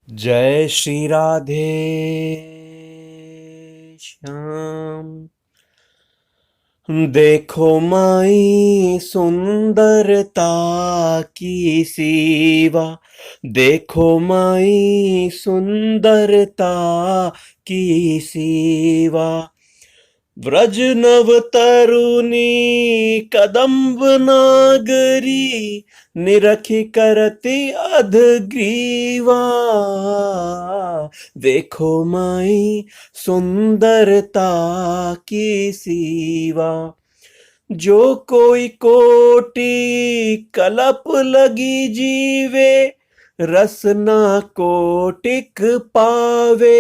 जय श्री राधे श्याम। देखो माई सुंदरता की सीवा, देखो माई सुंदरता की सीवा। व्रज नव तरुणी कदम्ब नागरी, निरखी करती अधग्रीवा। देखो माई सुंदरता की सीवा। जो कोई कोटि कलप लगी जीवे, रसना कोटिक पावे।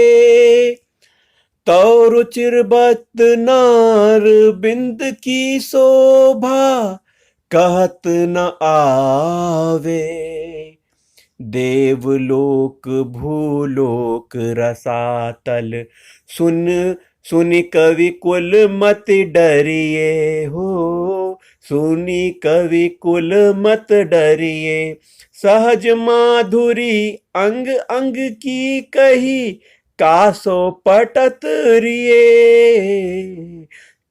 तो रुचिर बत नार बिंद की शोभा, कहत न आवे। देवलोक भूलोक रसातल, सुन सुनि कवि कुल मत डरिए हो। सुनी कवि कुल मत डरिए, सहज माधुरी अंग अंग की कही, कासो पटत रिये।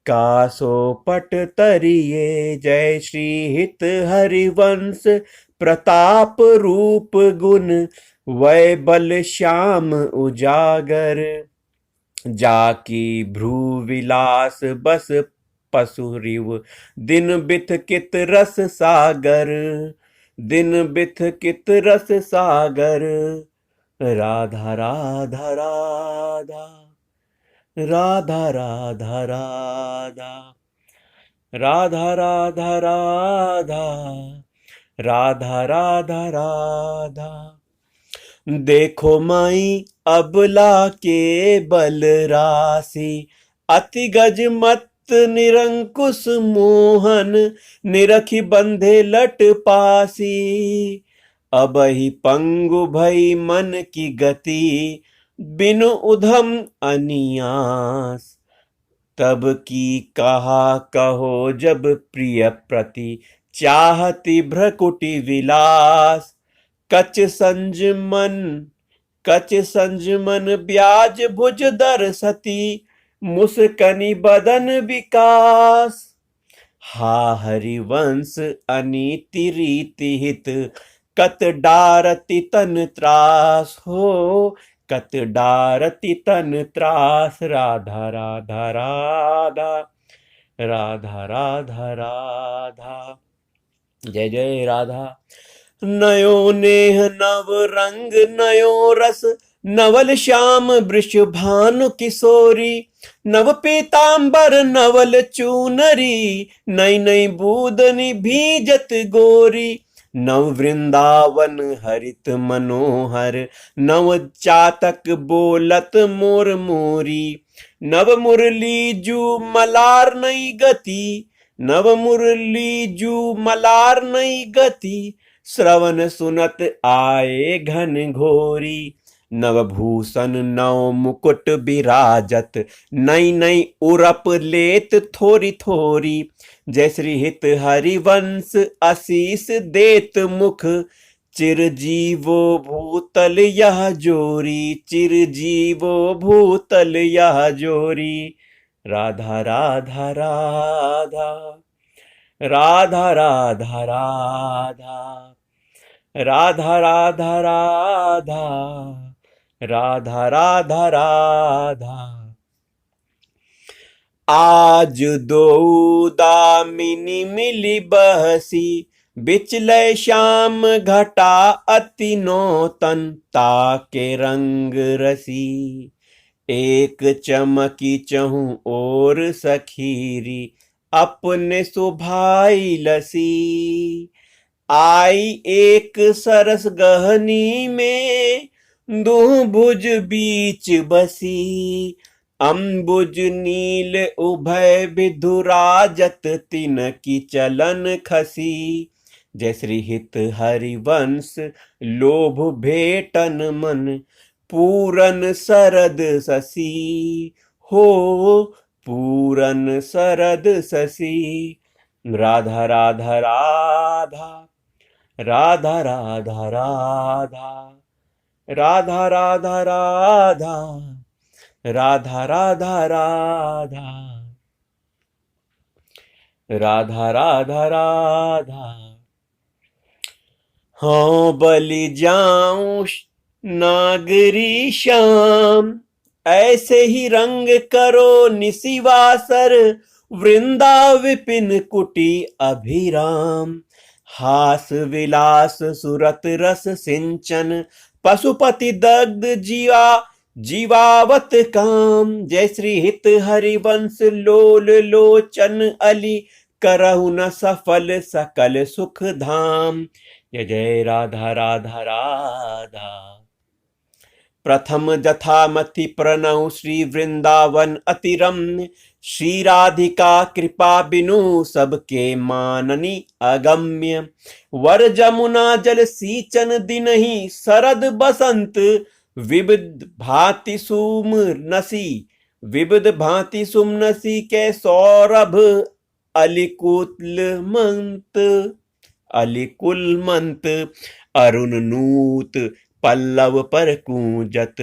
कासो पट तरिये। जय श्री हित हरिवंश प्रताप रूप गुण, वै बल श्याम उजागर। जाकी भ्रू विलास बस पसुरिव, दिन बिथ कित रस सागर। दिन बिथ कित रस सागर। राधा राधा राधा, राधा राधा राधा, राधा राधा राधा, राधा राधा राधा। देखो माई अबला के बल राशि, अति गज मत निरंकुश मोहन। निरखी बंधे लट पासी, अबहि पंगु भई मन की गति। बिनु उधम अनियास, तब की कहा कहो जब प्रिय प्रति। चाहती भ्रकुटी विलास, कच संजमन कच संजमन ब्याज भुज दर सती। मुस्कनी बदन विकास, हा हरिवंश अनीति रीति हित। कत डारति तन त्रास हो, कत डारति तन त्रास। राधा राधा राधा, राधा राधा राधा। जय जय राधा। नयो नेह नव रंग नयो रस, नवल श्याम वृष भानु किशोरी। नव पीतांबर नवल चूनरी, नई नई बूदनी भीजत गोरी। नव वृंदावन हरित मनोहर, नव चातक बोलत मोर मोरी। नव मुरली जू मलार नई गति, नव मुरली जू मलार नई गति। श्रवण सुनत आए घन घोरी। नवभूषण नव मुकुट बिराजत, नई नई उरप लेत थोरी थोरी। जय श्री हित हरिवंश आशीष देत मुख, चिरजीवो भूतल यह जोरी। चिरजीवो भूतल यह जोरी। राधा राधा राधा, राधा राधा राधा, राधा राधा राधा, राधा राधा राधा। आज दो दामिनी मिली बहसी, बिचलय श्याम घटा अति नौतन। ताके रंग रसी, एक चमकी चहु और सखीरी। अपने सुभाई लसी, आई एक सरस गहनी में। दुह भुज बीच बसी, अम्बुज नील उभय विधुराजत। तिन की चलन खसी। जय श्री हित हरिवंश लोभ भेटन मन। पूरन सरद ससी हो, पूरन सरद ससी। राधा राधा राधा, राधा राधा राधा, राधा राधा राधा राधा राधा राधा राधा राधा राधा। हाँ बलि जाऊं नागरी श्याम, ऐसे ही रंग करो निशिवासर, वृंदा विपिन कुटी अभिराम। हास विलास सुरत रस सिंचन, पशुपति दग्ध जीवा जीवावत काम। जय श्री हित हरिवंश लोल लोचन अली, करहु न सफल सकल सुख धाम। जय जय राधा राधा राधा। प्रथम जथामति प्रणव श्री वृंदावन अति रम्य, श्री राधिका कृपा बिनु सबके माननी अगम्य। वर जमुना जल सींचन दिनहि, शरद बसंत विविध भांति सुमनसी। विविध भांति सुमनसी के सौरभ अलिकुल मंत। अलिकुल मंत अरुण नूत पल्लव पर कूंजत,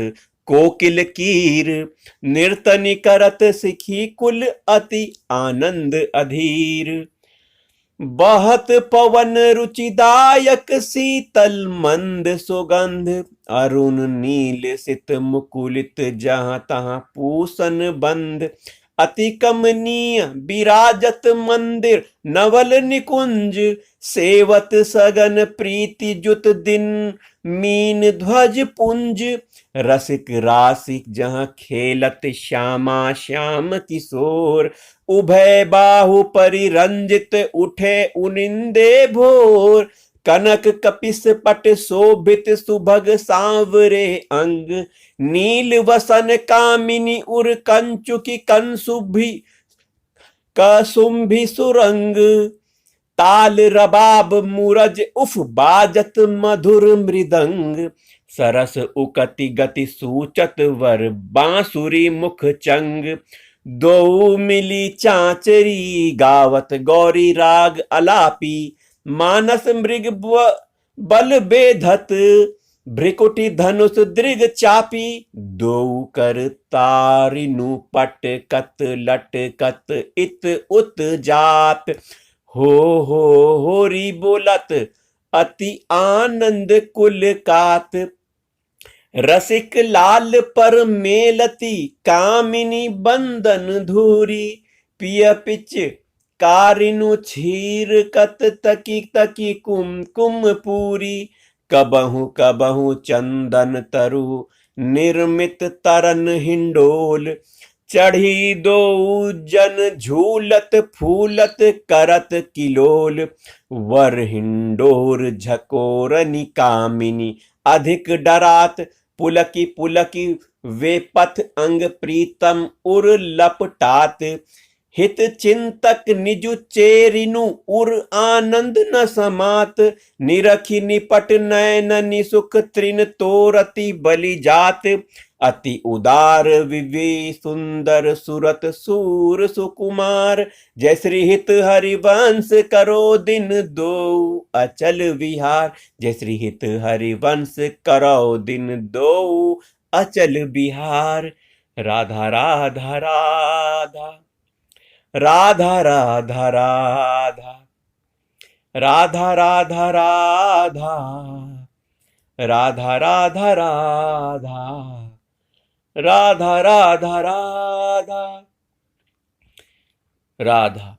कोकिल कीर नर्तनी करत सिखी कुल अति आनंद अधीर। बहत पवन रुचिदायक शीतल मंद सुगंध, अरुण नील सित मुकुलित जहाँ तहाँ पूसन बंद। अति कमनीय विराजत मंदिर नवल निकुंज, सेवत सगन प्रीति जुत दिन मीन ध्वज पुंज। रसिक रासिक जहाँ खेलत श्यामा श्याम किशोर, उभय बाहु परिरंजित उठे उनिंदे भोर। कनक कपिस पट शोभित सुभग सांवरे अंग, नील वसन कामिनी उर कंचुकी कंसुभि कसुंभि सुरंग। ताल रबाब मुरज उफ बाजत मधुर मृदंग, सरस उकति गति सूचत वर बांसुरी मुख चंग। दो मिली चांचरी गावत गौरी राग अलापी, मानस मृग बल बेधत भ्रिकुटी धनुष दृग चापी। दो कर तारिनु पट कत लटकत इत उत जात, हो होरी बोलत अति आनंद कुल कात। रसिक लाल पर मेलती कामिनी बंदन धूरी, पिय पिच कारिनु छीर कत तकी तकी कुमकुम पूरी। कबहु कबहु चंदन तरु निर्मित तरन हिंडोल, चढ़ी दो जन झूलत फूलत करत किलोल। वर हिंडोर झकोरनी कामिनी अधिक डरात, पुलकी पुलकी वे पथ अंग प्रीतम उर लपटात। हित चिंतक निजु चेरिनु उर आनंद न समात, निरखी निपट नयन निसुख त्रिन तोरति बलि जात। अति उदार विवे सुंदर सुरत सूर सुकुमार, जय श्री हित हरिवंश करो दिन दो अचल विहार। जय श्री हित हरिवंश करो दिन दो अचल विहार। राधा राधा राधा राधा राधा राधा राधा राधा राधा राधा राधा राधा राधा राधा राधा।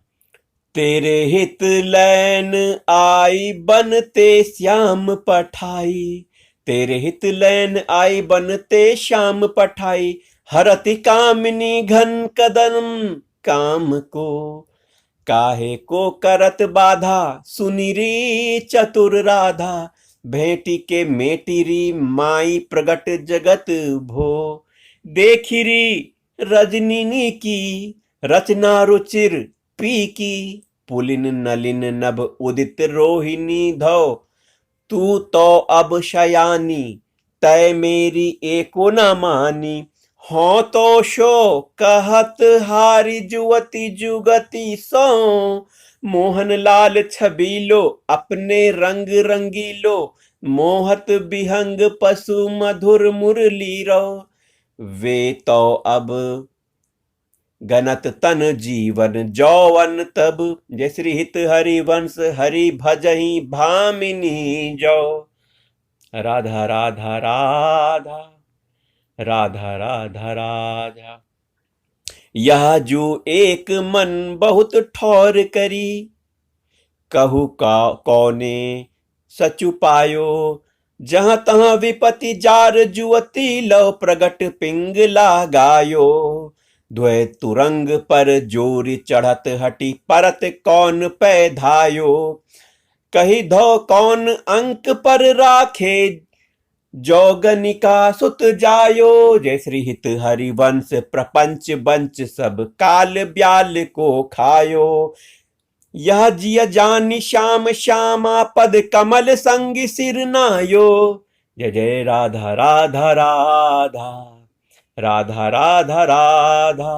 तेरे हित लैन आई बनते श्याम पठाई, तेरे हित लैन आई बनते श्याम पठाई। हरति कामिनी घन कदम काम को, काहे को करत बाधा सुनी री चतुर राधा। भेटी के मेटिरी माई प्रगट जगत भो, देखिरी रजनीनी की रचना रुचिर पी की। पुलिन नलिन नभ उदित रोहिणी धौ, तू तो अब शयानी तय मेरी एको न मानी। हो तो शो कहत हारी जुवती जुगती सो, मोहन लाल छबीलो अपने रंग रंगीलो। मोहत बिहंग पशु मधुर मुरली रो, वे तो अब गनत तन जीवन जौवन तब। जय श्री हित हरिवंश हरि भजहि भामिनी जो। राधा राधा राधा राधा राधा राधा। यह जो एक मन बहुत ठौर करी, कहू का कौने सचु पायो। जहाँ तहाँ विपति जार जुवती लव प्रगट पिंगला गायो। द्वै तुरंग पर जोरी चढ़त हटी परत कौन पै धायो। कही धो कौन अंक पर राखे जोगनिका सुत जायो। जय श्री हित हरिवंश प्रपंच बंच सब काल ब्याल को खायो। यह जिय जानी श्याम श्यामा पद कमल संग सिर नायो। जय जय राधा राधा राधा राधा राधा राधा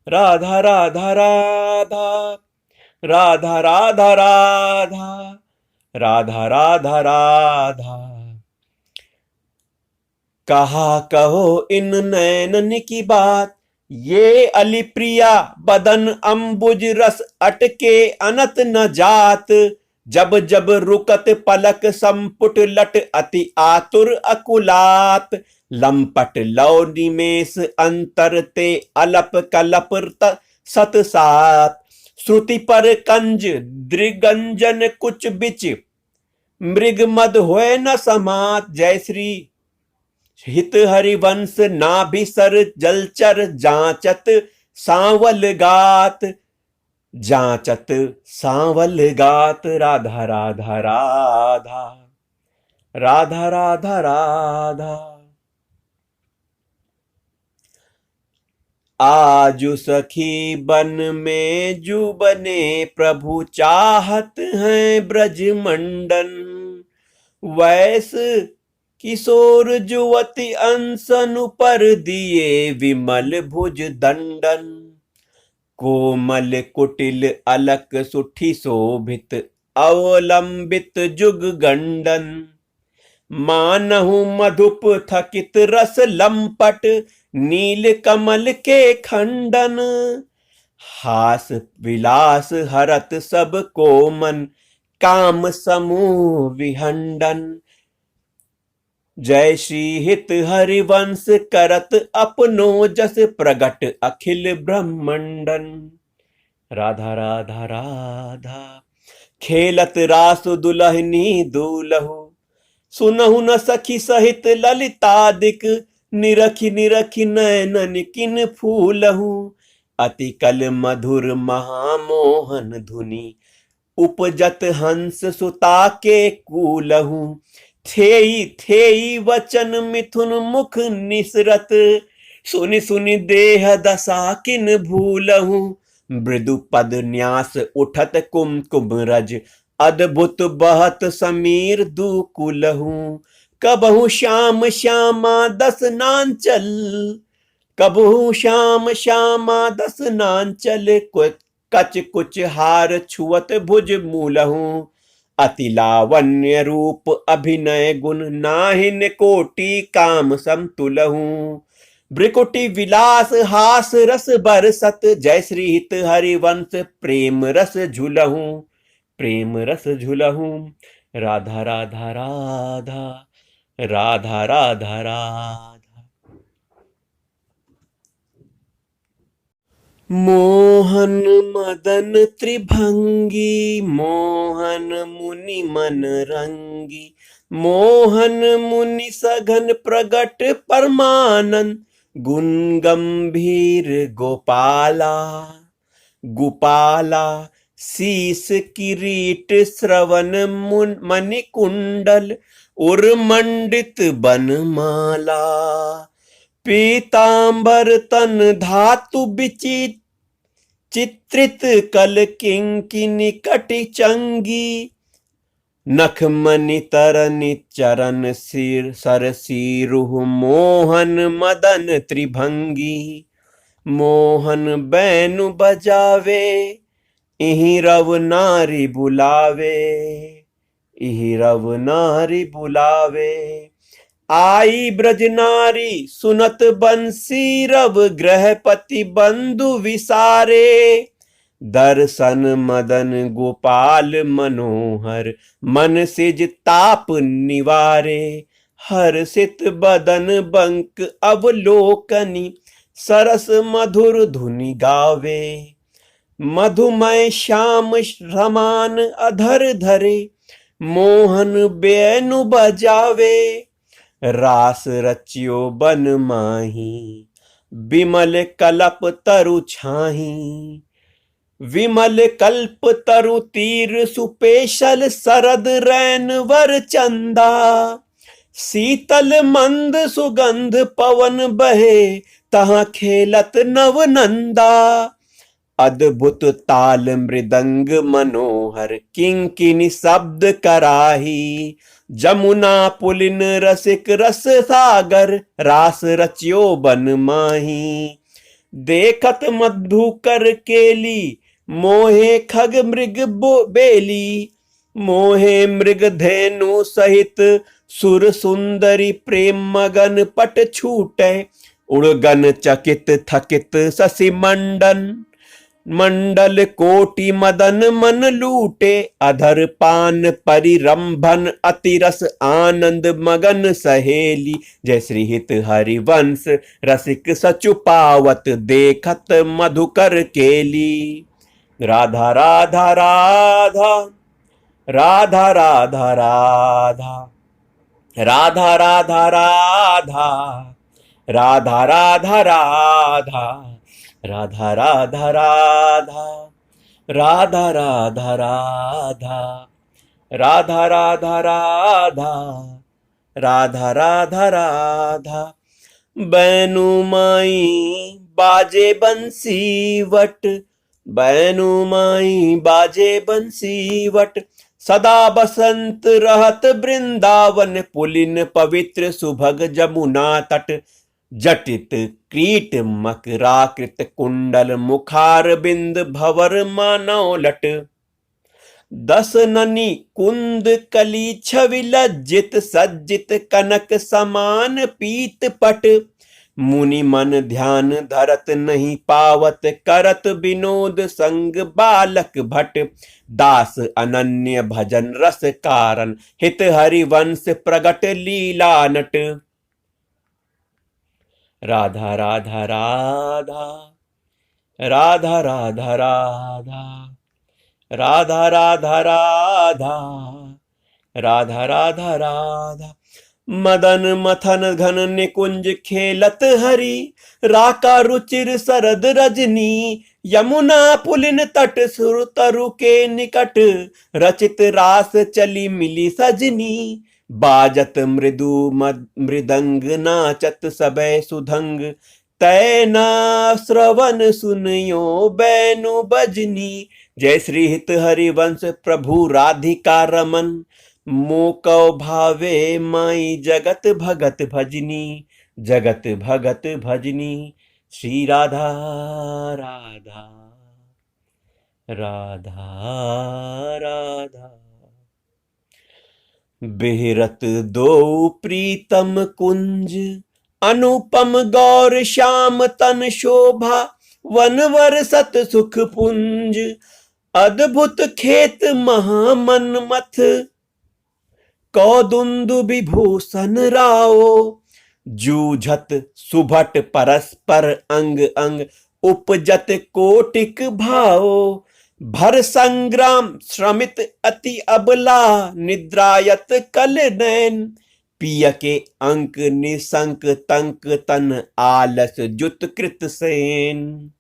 राधा राधा राधा राधा राधा राधा राधा राधा राधा। कहा कहो इन नैनन की बात, ये अली प्रिया बदन अंबुज रस अटके अनत न जात। जब जब रुकत पलक संपुट लट अति आतुर अकुलात। लंपट लौ निमेष अंतर ते अलप कलप सत सात। श्रुति पर कंज दृगंजन कुछ बिच मृग मद होए न समात। जय श्री हित हरिवंश नाभिसर जलचर जांचत सांवल गात। जांचत सांवल गात। राधा राधा राधा राधा राधा राधा। आजु सखी बन में जू बने प्रभु चाहत हैं ब्रज मंडन। वैस किशोर जुवती अंसन पर दिए विमल भुज दंडन। कोमल कुटिल अलक सुठी शोभित अवलंबित जुग गंडन। मानहु मधुप थकित रस लंपट नील कमल के खंडन। हास विलास हरत सब को मन काम समूह विहंडन। जय श्री हित हरिवंश करत अपनो जस प्रगट अखिल ब्रह्मंडन। राधा राधा राधा खेलत रास दुलहनी दूलहु। सुनहु न सखी सहित ललितादिक निरखि निरखि नैनन किन फूलहु। अति कल मधुर महामोहन धुनि उपजत हंस सुता के कूलहु। थेई थेई वचन मिथुन मुख निसरत सुनि सुनि देह दशा किन भूलहु। मृदु पद न्यास उठत कुमकुम रज अद्भुत बहत समीर दुकुलहु। कबहु श्याम श्यामा दस नांचल कबहु श्याम श्यामा दस नांचल। कच कुछ हार छुअत भुज मूलहु। अति लावण्य रूप अभिनय गुण नाहिन कोटि काम समतुलहु। भ्रिकुटी विलास हास रस बरसत जय श्री हित हरिवंश प्रेम रस झुलहु। प्रेम रस झुलहु। राधा राधा राधा राधा राधा राधा। मोहन मदन त्रिभंगी मोहन मुनि मन रंगी। मोहन मुनि सघन प्रगट परमानंद गुण गंभीर गोपाला। गोपाला शीस किरीट श्रवण मणि कुंडल उर्मंडित बनमाला। पीतांबर तन धातु विचित चित्रित कल किंकिनी कटि चंगी। नखमणि तरनि चरण सिर सरसीरुह मोहन मदन त्रिभंगी। मोहन बैनु बजावे इहि रव नारी बुलावे। इहि रव नारी बुलावे। आई ब्रज नारी सुनत बंसी रव, गृहपति बंधु विसारे। दर्शन मदन गोपाल मनोहर, मन सिज ताप निवारे। हर्षित बदन बंक अवलोकनी, सरस मधुर धुनि गावे। मधुमय श्याम रमान अधर धरे, मोहन बेनु बजावे। रास रचियो बन माही, विमल कलप तरु छाही। विमल कल्प तरु तीर सुपेशल, सरद रैन वर चंदा। शीतल मंद सुगंध पवन बहे, तहाँ खेलत नव नंदा। अद्भुत ताल मृदंग मनोहर, किंकिनी शब्द कराही। जमुना पुलिन रसिक रस सागर, रास रचियो बन माही। देखत मधुकर केली, मोहे खग मृग बेली। मोहे मृग धेनु सहित, सुर सुंदरी प्रेम मगन पट छूटे। उड़गन चकित थकित शशि मंडल कोटि मदन मन लूटे। अधर पान परिरंभन अति रस आनंद मगन सहेली। जय श्री हित हरिवंश रसिक सचु पावत, देखत मधुकर केली। राधा राधा राधा, राधा राधा राधा, राधा राधा राधा, राधा राधा राधा, राधा राधा राधा, राधा राधा राधा, राधा राधा राधा, राधा राधा राधा। बैनु माई बाजे बंसी वट, बैनु माई बाजे बंसी वट। सदा बसंत रहत वृंदावन, पुलिन पवित्र सुभग जमुना तट। जटित क्रीट मकराकृत कुंडल, मुखार बिंद भवर मानव लट। दस ननी कुंद कली छवि लज्जित, सज्जित कनक समान पीत पट। मुनि मन ध्यान धरत नहीं पावत, करत विनोद संग बालक भट। दास अनन्य भजन रस कारण, हित हरिवंश प्रगट लीला नट। राधा राधा राधा, राधा राधा राधा, राधा राधा राधा, राधा राधा राधा। मदन मथन घन निकुंज खेलत हरि, राका रुचिर सरद रजनी। यमुना पुलिन तट सुर तरु के निकट, रचित रास चली मिली सजनी। बाजत मृदु मृदंग, नाचत सबे सुधंग। तैना श्रवण सुनियो बैनु बजनी। जय श्री हित हरिवंश प्रभु राधिका रमन। मोकौ भावे माई जगत भगत भजनी, जगत भगत भजनी। श्री राधा राधा, राधा राधा। बिहरत दो प्रीतम कुंज, अनुपम गौर श्याम तन शोभा। वनवर सत सुख पुंज, अद्भुत खेत महामनमथ। कौदुंदु विभूषण राओ, जूझत सुभट परस्पर अंग अंग। उपजत कोटिक भाओ, भर संग्राम श्रमित अति अबला। निद्रायत कल नैन, पिय के अंक निसंक तंक तन। आलस जुत कृत सेन,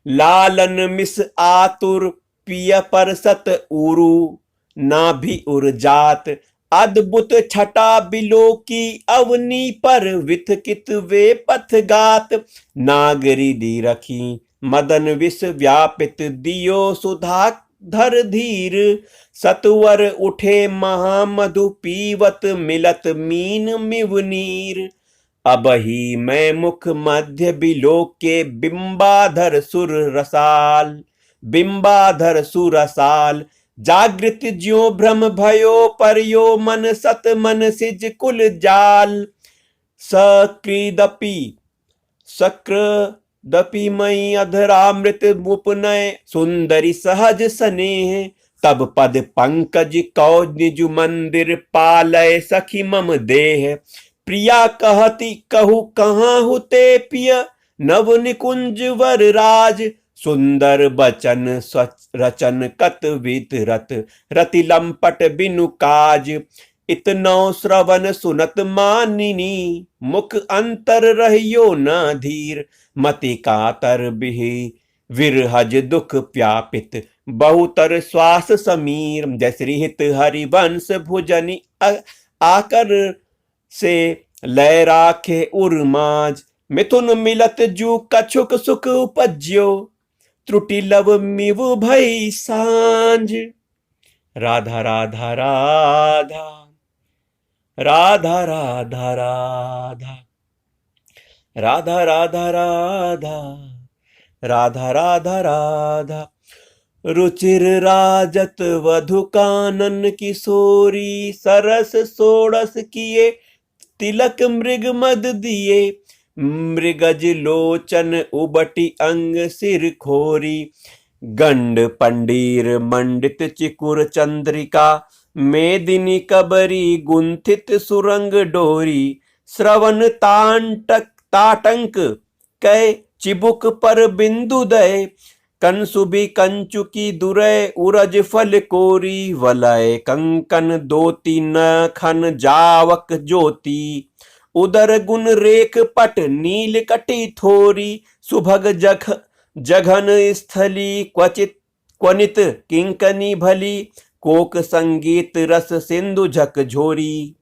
लालन मिस आतुर। पिय परसत उरु, नाभि उर्जात। अद्भुत छटा बिलो की अवनी पर, विथकित वे पथगात। नागरी दी रखी मदन विष व्यापित, दियो सुधा धर धीर। सतवर उठे महामधु पीवत, मिलत मीन मिवनीर। अबही मैं मुख मध्य बिलो के, बिंबाधर सुर रसाल। बिंबाधर सुरसाल, जागृत ज्यों भ्रम भयो पर्यो मन सत मन सिज कुल जाल सकृदपि सकृदपि मई अधरामृत मुपनय सुंदरी सहज स्नेह तब पद पंकज कौ निज मंदिर पालय सखी मम देह प्रिया कहती कहू कहाँ हुते पिय नव निकुंज वर राज सुंदर बचन रचन कत वित रत रति लंपट बिनु काज इतनो श्रवण सुनत मानिनी मुख अंतर रहियो न धीर मति कातर बिहि विरहज दुख व्यापित बहुतर श्वास समीर जय श्री हित हरिवंश भुजनि आकर से लय राखे उर्माज मिथुन मिलत जू कछुक सुख उपज्यो त्रुटि लव मिव भई सांझ राधा राधा राधा राधा राधा राधा राधा राधा राधा राधा राधा राधा रुचिर राजत वधु कानन किशोरी सरस सोड़स किए तिलक मृग मद दिए मृगज लोचन उबटी अंग सिर खोरी गंड पंडीर मंडित चिकुर चंद्रिका मेदिनी कबरी गुंथित सुरंग डोरी श्रवण ताटंक कै चिबुक पर बिंदु दय कंसुबी कंचुकी दुरय उरज फल कोरी वलय कंकन दोती न खन जावक ज्योति उदर गुण रेख पट नील कटी थोरी सुभग जघन स्थली क्वचित क्वनित किंकनी भली कोक संगीत रस सिंधु झक झोरी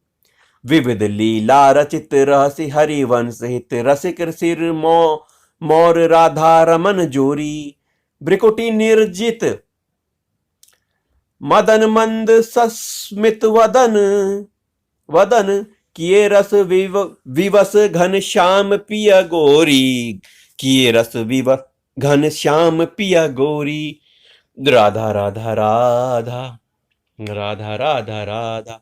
विविध लीला रचित रहसि हरिवंश हित रसिक सिर मोर राधा रमन जोरी भ्रिकुटी निर्जित मदन मंद सस्मित वदन किए रस विवस घन श्याम पिया गोरी किए रस विवस घन श्याम पिया गोरी राधा राधा राधा राधा राधा राधा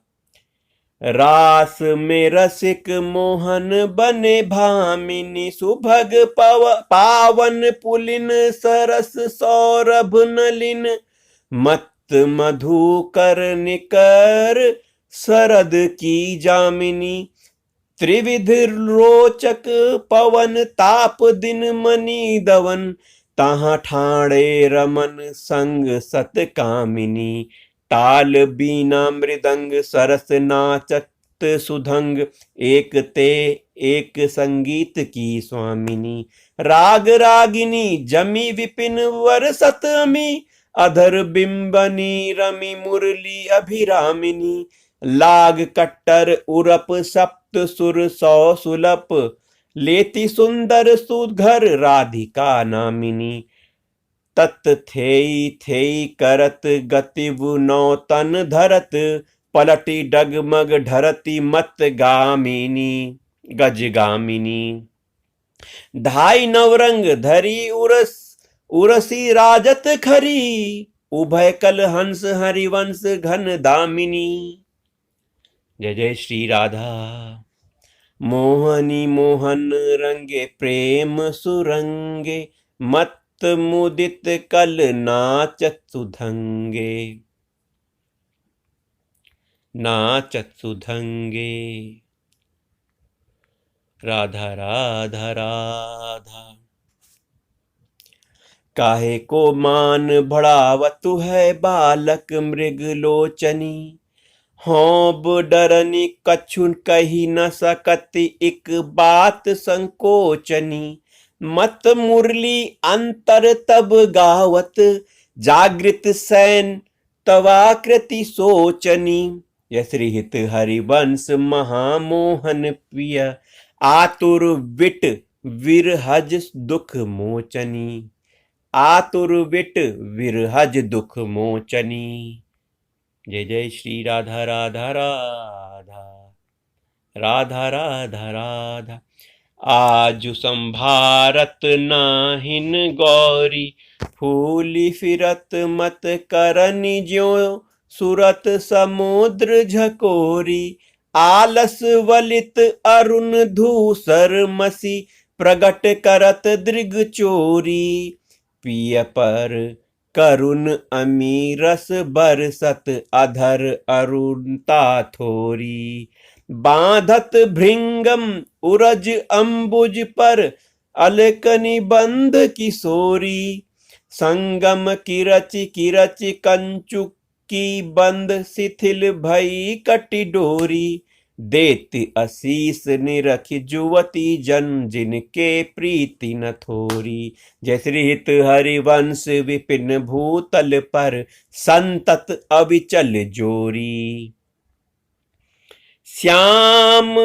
रास में रसिक मोहन बने भामिनी सुभग पावन पुलिन सरस सौरभ नलिन मत मधुकर निकर शरद की जामिनी त्रिविध रोचक पवन ताप दिन मनी दवन तहाँ ठाणे रमन संग सत कामिनी ताल बीना मृदंग सरस नाचत सुधंग एक ते एक संगीत की स्वामिनी राग रागिनी जमी विपिन वरसत अमी अधर बिंबनी रमी मुरली अभिरामिनी लाग कट्टर उरप सप्त सुर सौ सुलप लेती सुंदर सुघर राधिका नामिनी तत् थेई करत गतिवु नौतन धरत पलटी डगमग ढरती मत गामिनी गजगामिनी ढाई नवरंग धरी उरसी राजत खरी उभय कल हंस हरिवंश घन दामिनी जय जय श्री राधा मोहनी मोहन रंगे प्रेम सुरंगे मत मुदित कल नाचत सुधंगे राधा राधा राधा काहे को मान बढ़ावत है बालक मृग लोचनी होब डरनी कछु कही न सकती एक बात संकोचनी मत मुरली अंतर तब गावत जागृत सैन तवाकृति सोचनी यह श्री हित हरिवंश महामोहन प्रिय आतुर विट विरहज दुख मोचनी आतुर विट विरहज दुख मोचनी जय जय श्री राधा राधा राधा राधा राधा राधा आजु संभारत नाहिन गौरी, फूली फिरत मत करनी ज्यों, सुरत समुद्र झकोरी। आलस वलित अरुण धूसर मसी, प्रगट करत दृग चोरी। पिय पर करुण अमी रस बरसत, अधर अरुणता थोरी। बांधत भृंगम उरज अंबुज पर, अलकनि बंध किशोरी। संगम किरच कंचुकी बंद, शिथिल भई कटि डोरी। देत असीस निरख जुवती जन, जिनके प्रीति न थोरी। जय श्री हित हरिवंश विपिन भूतल पर, संतत अविचल जोरी। श्याम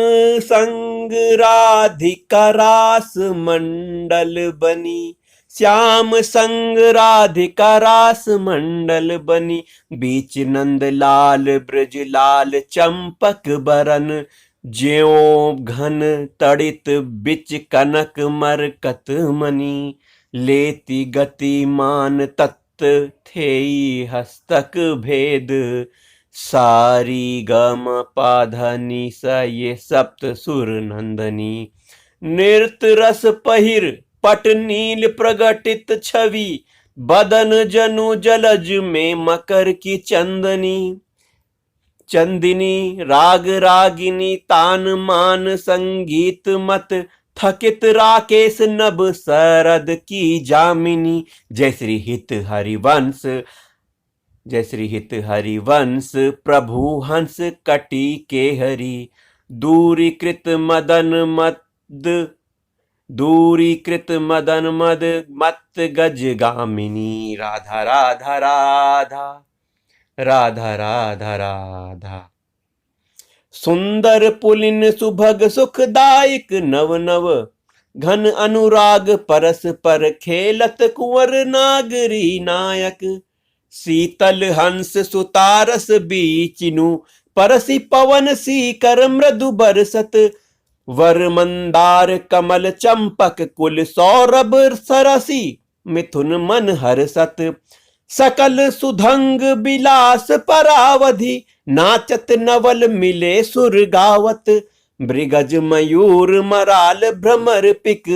संग राधिका रास मंडल बनी, श्याम संग राधिका रास मंडल बनी। बीच नंद लाल ब्रज लाल चंपक बरन, ज्यों घन तड़ित बिच कनक मरकत मणि। लेती गति मान तत्त थेई हस्तक भेद, सारी गम पाधनी स ये सप्त सुर नंदनी। नृत रस पहिर पट नील प्रगटित छवि, बदन जनु जलज में मकर की चंदनी। चंदिनी राग रागिनी तान मान संगीत मत, थकित राकेश नभ सरद की जामिनी। जय श्री हित हरिवंश, जय श्री हित हरिवंश प्रभु हंस कटी के हरि। दूरीकृत मदन मद मत गज गामिनी। राधा राधा राधा, राधा राधा राधा। सुंदर पुलिन सुभग सुखदायक नव नव, घन अनुराग परस पर खेलत कुंवर नागरी नायक। शीतल हंस सुतारस बीचिनु, परसी पवन सी कर मृदु बरसत। वर मंदार कमल चंपक कुल सौरभ सरसी, मिथुन मन हर्षत। सकल सुधंग बिलास परावधि, नाचत नवल मिले सुर गावत। मृगज मयूर मराल भ्रमर पिक,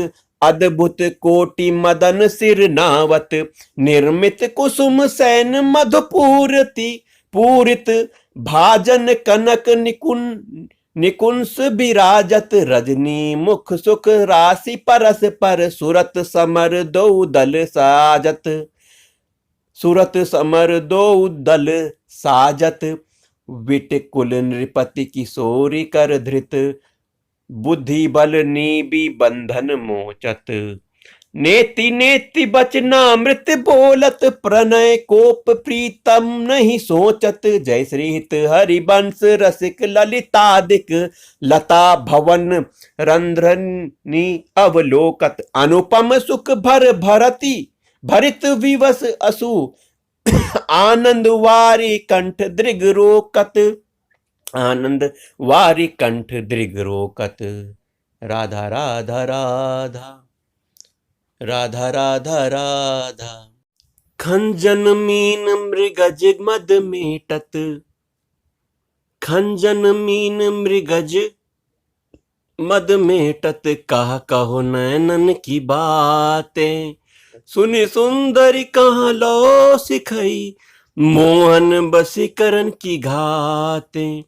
अद्भुत कोटि मदन सिर नावत। निर्मित कुसुम सैन मधुपूरति, पूरित भाजन कनक निकुंस विराजत। रजनी मुख सुख राशि परस पर, सुरत समर दो दल साजत। सुरत समर दो दल साजत। विट कुल नृपति किशोरी कर धृत, बुद्धि बल नीबी बंधन मोचत। नेति नेति बचनामृत बोलत, प्रणय कोप प्रीतम नहीं सोचत। जय श्री हित हरिवंश रसिक ललितादिक, लता भवन रंध्रनी अवलोकत। अनुपम सुख भरती भरित विवश असु, आनंद वारी कंठ दृग रोकत। आनंद वारी कंठ दृग रोकत। राधा राधा राधा, राधा राधा राधा। खंजन मीन मृगज मद मेटत, खंजन मीन मृगज मद मेटत। कहा कहो नैनन की बातें, सुनि सुंदरी कहाँ लो सिखई। मोहन बसीकरण की घातें,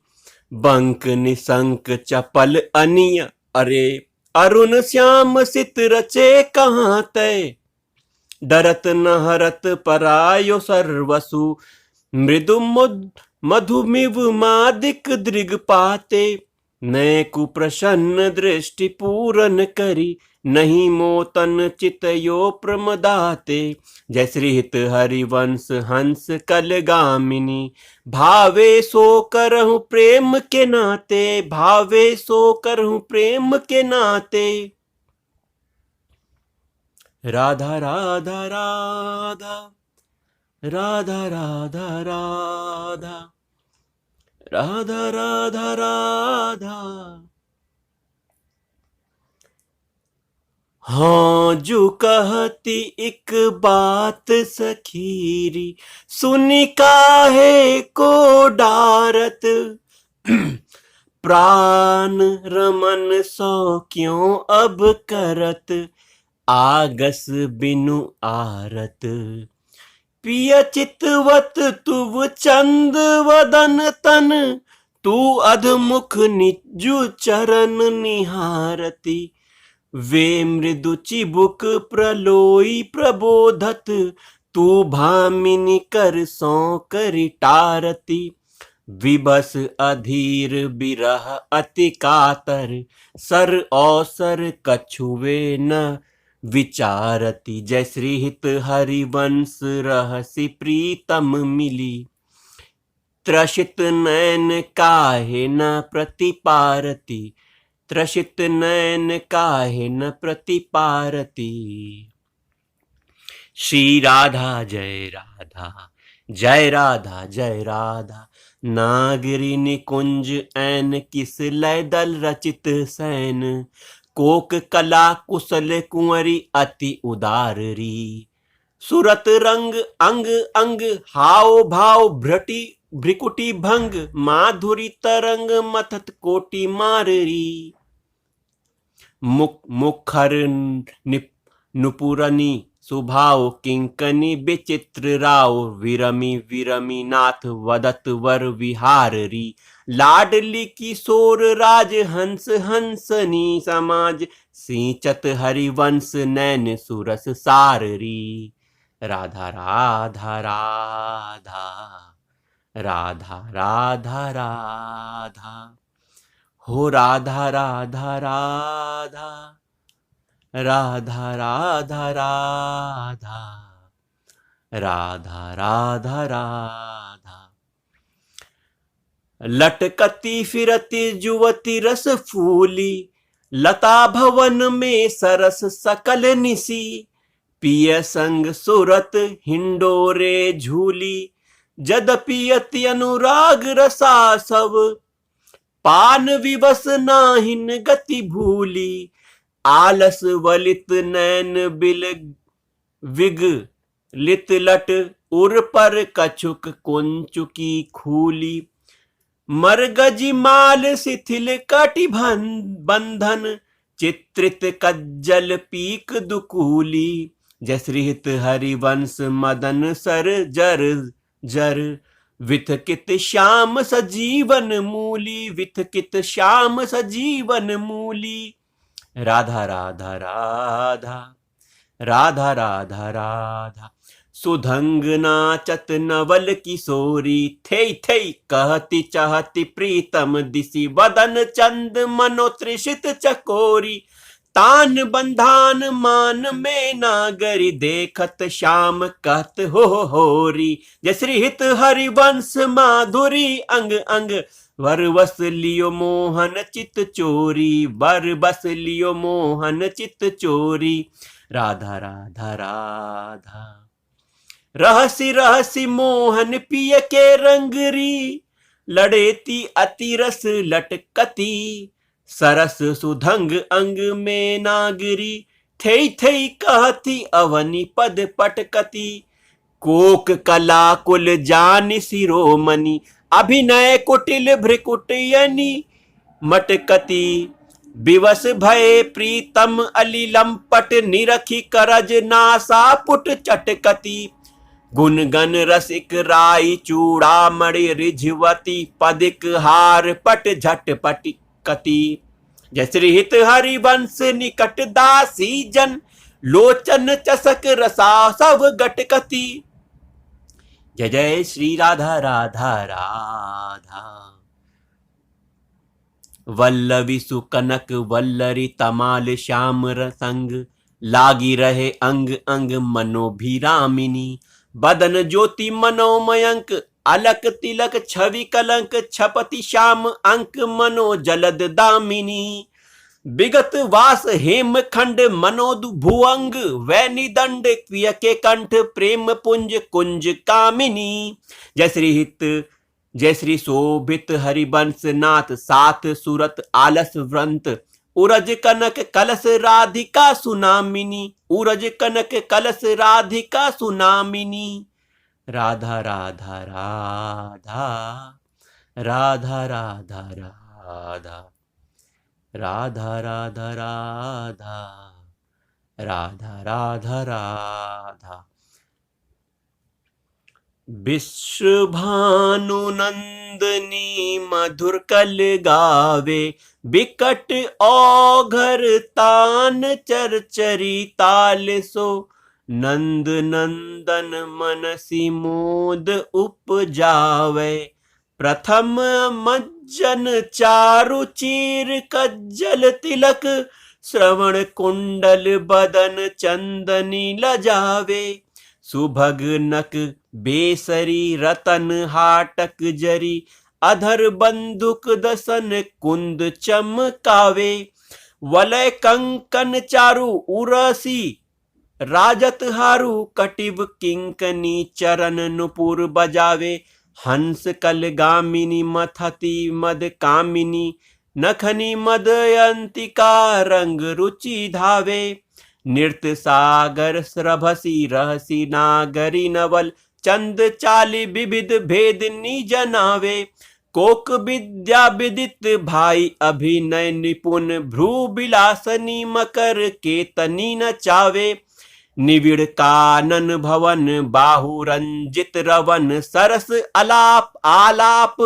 बंक निशंक चपल अनिय। अरे अरुण श्याम सित रचे कहाँ तय, डरत न हरत परायो सर्वसु। मृदु मधुमिव मादिक दृग पाते, नय कुप्रसन्न दृष्टि पूरन करी। नहीं मोतन चितयो प्रमदाते। जय श्री हित हरिवंश हंस कल गामिनी, भावे सो करहु प्रेम के नाते। भावे सो करहु प्रेम के नाते। राधा राधा राधा, राधा राधा राधा, राधा राधा राधा। हाँ जो कहती एक बात सखीरी, सुनी काहे को डारत, प्राण रमन सो क्यों अब करत, आगस बिनु आरत। पिय चितवत तुव चंद वदन तन, तू अधमुख निजु चरण निहारती। वे मृदु चिबुक प्रलोई प्रबोधत, तू भामिनी कर सौ करि टारती। विबस अधीर बिरह अति कातर, सर अवसर कछुवे न विचारती। जय श्री हित हरिवंश रहसि प्रीतम मिली, त्रसित नैन काहे न प्रतिपारती। त्रसित नैन काहे न प्रतिपारती। श्री राधा जय राधा, जय राधा जय राधा। नागरी निकुंज ऐन किस लय दल रचित सैन, कोक कला कुशल कुंवरी अति उदारी। सुरत रंग अंग अंग, हाव भाव भ्रटी भ्रिकुटी भंग, माधुरी तरंग मथत कोटि माररी। मुखर नुपुरनी सुभाव, किंकनी विचित्र राव, विरमी विरमी नाथ वदत वर विहाररी। लाडली किशोर राज हंस हंसनी समाज, सिंचत हरिवंश नैन सुरस साररी। राधा राधा राधा, राधा राधा राधा, हो राधा राधा राधा, राधा राधा राधा, राधा राधा राधा। लटकती फिरती जुवती रस फूली, लता भवन में सरस सकल निसी। पिय संग सुरत हिंडोरे झूली, जदपि अति अनुराग रसा सब। पान विवश नाहिन गति भूली, आलस वलित नैन बिल विग लित लट। उर पर कछुक कुंचुकी खूली, मरगजी माल शिथिल कटि बंधन। चित्रित कज्जल पीक दुकूली, जय श्री हित हरिवंश मदन सर जर जर। विथकित श्याम सजीवन मूली, विथकित श्याम सजीवन मूली। राधा राधा राधा, राधा राधा राधा। सुधंग नाचत नवल किशोरी, थे थे कहती चाहती प्रीतम दिसी। वदन चंद मनो त्रिषित चकोरी, तान बंधान मान में नागरी। देखत श्याम कहत होरी, जय श्री हित हरिवंश माधुरी अंग अंग। वर बस लियो मोहन चित चोरी, वर बस लियो मोहन चित चोरी। राधा राधा राधा, रहसी रहसी मोहन पिय के रंगरी। लड़ेती अति रस लटकती, सरस सुधंग अंग में नागरी। थे थे कहती अवनी पद पटकती, कोक कला कुल जान शिरोमणि। अभिनय कुटिल भ्रिकुटयनी मटकती, विवश भये प्रीतम अलिलम पट। निरखी करज नासा पुट चटकती, गुनगन रसिक राई चूड़ामणि रिझवती। पदिक हार पट झटपट कति, जय श्री हित हरिवंश निकट दासी जन। लोचन चसक रसा सब गटकती, जय जय श्री राधा राधा राधा। वल्लवी सुकनक वल्लरी तमाल श्याम संग। लागी रहे अंग अंग मनोभिरामिनी। बदन ज्योति मनोमयंक, अलक तिलक छवि कलंक। छपति श्याम अंक मनो जलद दामिनी। विगत वास हेम खंड मनोद भुअंग। वैनी दंड प्रिय के कंठ, प्रेम पुंज कुंज कामिनी। जय श्री हित जय श्री शोभित हरिवंश नाथ, साथ सुरत आलस व्रंत। उरज कनक कलश राधिका सुनामिनी, उरज कनक कलश राधिका सुनामिनी। राधा राधा राधा, राधा राधा राधा, राधा राधा राधा, राधा राधा राधा। विश्वभानुनंदनी मधुर कल गावे, बिकट औघर तान चरचरी ताल सो। नंद नंदन मनसी मोद उपजावे, प्रथम मज्जन चारु चीर कज्जल तिलक। श्रवण कुंडल बदन चंदनी लजावे, सुभग नक बेसरी रतन हाटक जरी। अधर बंदुक दसन कुंद चमकावे, वलय कंकन चारु उरसी राजत हारु। कटिव किंकनी चरण नुपुर बजावे, हंस कल गामिनी मथती मद कामिनी। नखनी मदयंतिका रंग रुचि धावे, नृत्य सागर स्रभसी रहसी नागरी नवल। चंद चाली विविध भेद निजनावे, कोक विद्या विदित भाई अभिनय निपुण। भ्रू विलासनी मकर केतनी नचावे, निविड़ कानन भवन बाहु रंजित रवन। सरस अलाप आलाप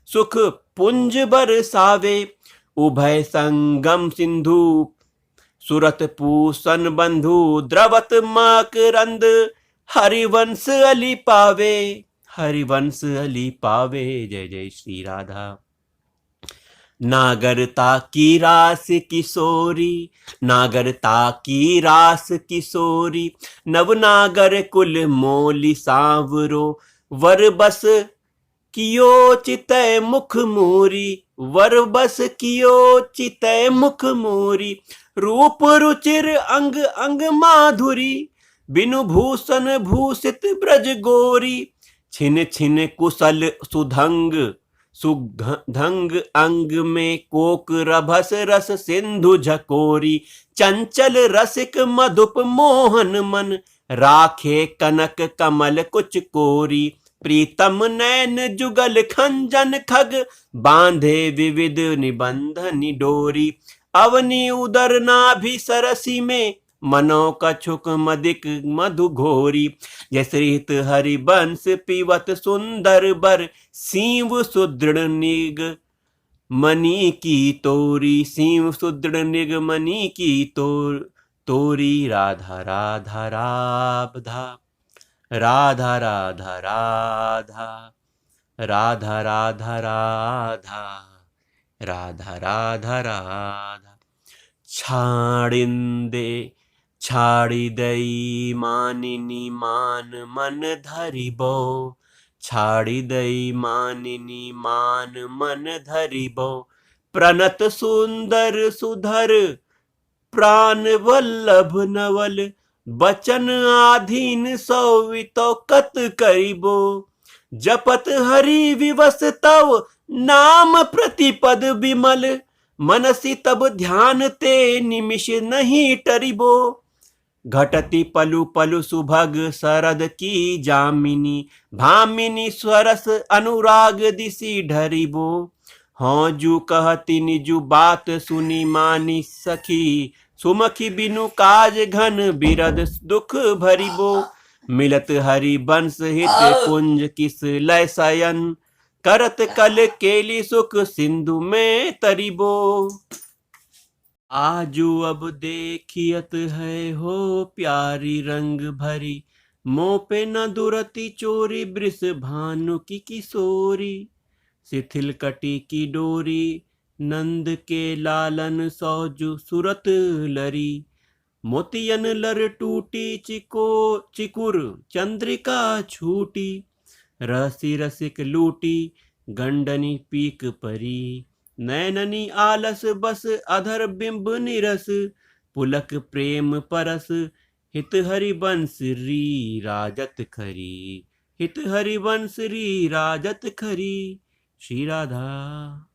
सुख पुंज बरसावे, उभय संगम सिंधु सुरत पूसन बंधु। द्रवत मकरंद हरिवंश अली पावे, हरिवंश अली पावे। जय जय श्री राधा। नागरता की रास किशोरी, नागरता की रास किशोरी। नवनागर कुल मोली सांवरो, वर बस कियो चितय मुख मोरी, वर बस कियो चितय मुख मोरी। रूप रुचिर अंग अंग माधुरी, बिनु भूषण भूषित ब्रज गोरी। छिन छिन कुशल सुधंग सुधंग अंग में कोक रभस रस सिंधु झकोरी। चंचल रसिक मधुप मोहन मन, राखे कनक कमल कुच कोरी। प्रीतम नैन जुगल खंजन खग, बांधे विविध निबंध निडोरी। अवनी उदर नाभि सरसी में, मनो कछुक मदिक मधु घोरी। जयश्रीत हरिबंश पीवत सुंदर बर, सीव सुदृढ़ निग मणि की तोरी। सीव सुदृढ़ निग मणि की तोरी। राधा राधा राधा, राधा राधा राधा, राधा राधा राधा, राधा राधा राधा। छाड़िंदे छाड़ी दई मानिनी मान मन धरिबो, छाड़ी दई मानिनी मान मन धरिबो। प्रणत सुंदर सुधर प्राण वल्लभ नवल, बचन आधीन सौवितो कत करिबो। जपत हरि विवस तव नाम प्रतिपद विमल, मनसी तब ध्यान ते निमिष नहीं टरिबो। घटती पलु पलु सुभग शरद की जामिनी, भामिनी स्वरस अनुराग दिसी ढरिबो। हाँ जू कहती निजु बात सुनी मानी सखी, सुमखी बिनु काज घन बिरद दुख भरिबो। मिलत हरि बंस हित कुंज किस लय शयन, करत कल केली सुख सिंधु में तरिबो। आजू अब देखियत है हो प्यारी रंग भरी, मोह पे न दुरती चोरी वृष भानु की किशोरी। शिथिल कटी की डोरी नंद के लालन सौजु सुरत लरी। मोतियन लर टूटी चिकुर चंद्रिका छूटी। रहसी रसिक लूटी गंडनी पीक परी। नैननी आलस बस अधर बिंब निरस, पुलक प्रेम परस हित हरिवंश री राजत खरी। हित हरिवंश री राजत खरी। श्री राधा।